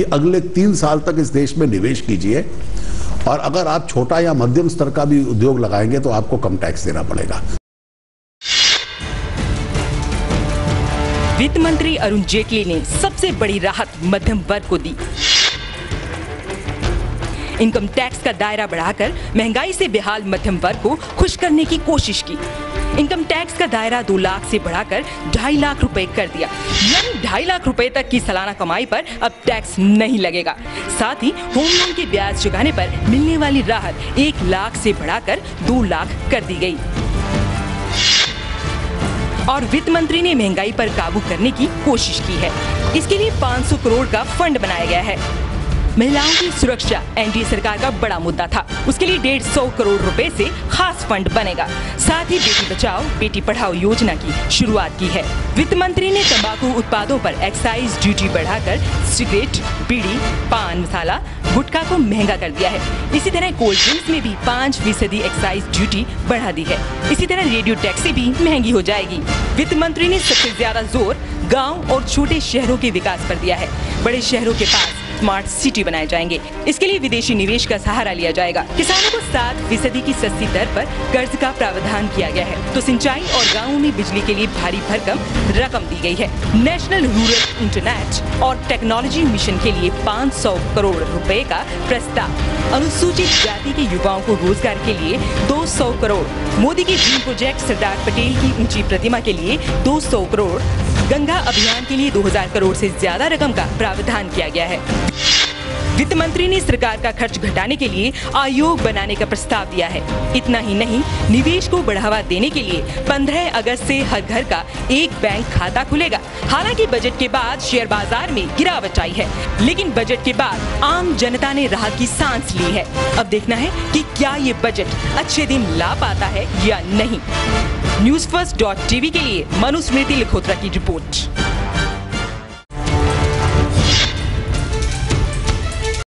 कि अगले 3 साल तक इस देश में निवेश कीजिए, और अगर आप छोटा या मध्यम स्तर का भी उद्योग लगाएंगे तो आपको कम टैक्स देना पड़ेगा। वित्त मंत्री अरुण जेटली ने सबसे बड़ी राहत मध्यम वर्ग को दी। इनकम टैक्स का दायरा बढ़ाकर महंगाई से बेहाल मध्यम वर्ग को खुश करने की कोशिश की। इनकम टैक्स का दायरा 2 लाख से बढ़ाकर 2.5 लाख रुपए कर दिया, यानी 2.5 लाख रुपए तक की सालाना कमाई पर अब टैक्स नहीं लगेगा। साथ ही होम लोन के ब्याज चुकाने पर मिलने वाली राहत 1 लाख से बढ़ाकर 2 लाख कर दी गई। और वित्त मंत्री ने महंगाई पर काबू करने की कोशिश की है। इसके लिए 500 करोड़ का फंड बनाया गया है। महिलाओं की सुरक्षा एनडीए सरकार का बड़ा मुद्दा था, उसके लिए 150 करोड़ रुपए से खास फंड बनेगा। साथ ही बेटी बचाओ बेटी पढ़ाओ योजना की शुरुआत की है। वित्त मंत्री ने तंबाकू उत्पादों पर एक्साइज ड्यूटी बढ़ाकर सिगरेट, बीड़ी, पान मसाला, गुटखा को महंगा कर दिया है। इसी तरह कोल्ड ड्रिंक्स में भी 5% एक्साइज ड्यूटी बढ़ा दी है। इसी तरह रेडियो टैक्सी भी महंगी हो जाएगी। वित्त मंत्री ने सबसे ज्यादा जोर गाँव और छोटे शहरों के विकास पर दिया है। बड़े शहरों के पास स्मार्ट सिटी बनाए जाएंगे। इसके लिए विदेशी निवेश का सहारा लिया जाएगा। किसानों को 7% की सस्ती दर पर कर्ज का प्रावधान किया गया है। तो सिंचाई और गाँवों में बिजली के लिए भारी भरकम रकम दी गई है। नेशनल रूरल इंटरनेट और टेक्नोलॉजी मिशन के लिए 500 करोड़ रुपए का प्रस्ताव। अनुसूचित जाति के युवाओं को रोजगार के लिए 200 करोड़। मोदी की ड्रीम प्रोजेक्ट सरदार पटेल की ऊंची प्रतिमा के लिए 200 करोड़। गंगा अभियान के लिए 2000 करोड़ से ज्यादा रकम का प्रावधान किया गया है। वित्त मंत्री ने सरकार का खर्च घटाने के लिए आयोग बनाने का प्रस्ताव दिया है। इतना ही नहीं, निवेश को बढ़ावा देने के लिए 15 अगस्त से हर घर का एक बैंक खाता खुलेगा। हालांकि बजट के बाद शेयर बाजार में गिरावट आई है, लेकिन बजट के बाद आम जनता ने राहत की सांस ली है। अब देखना है कि क्या ये बजट अच्छे दिन ला पाता है या नहीं। न्यूज़फर्स्ट.tv के लिए मनुस्मृति लिखोत्रा की रिपोर्ट।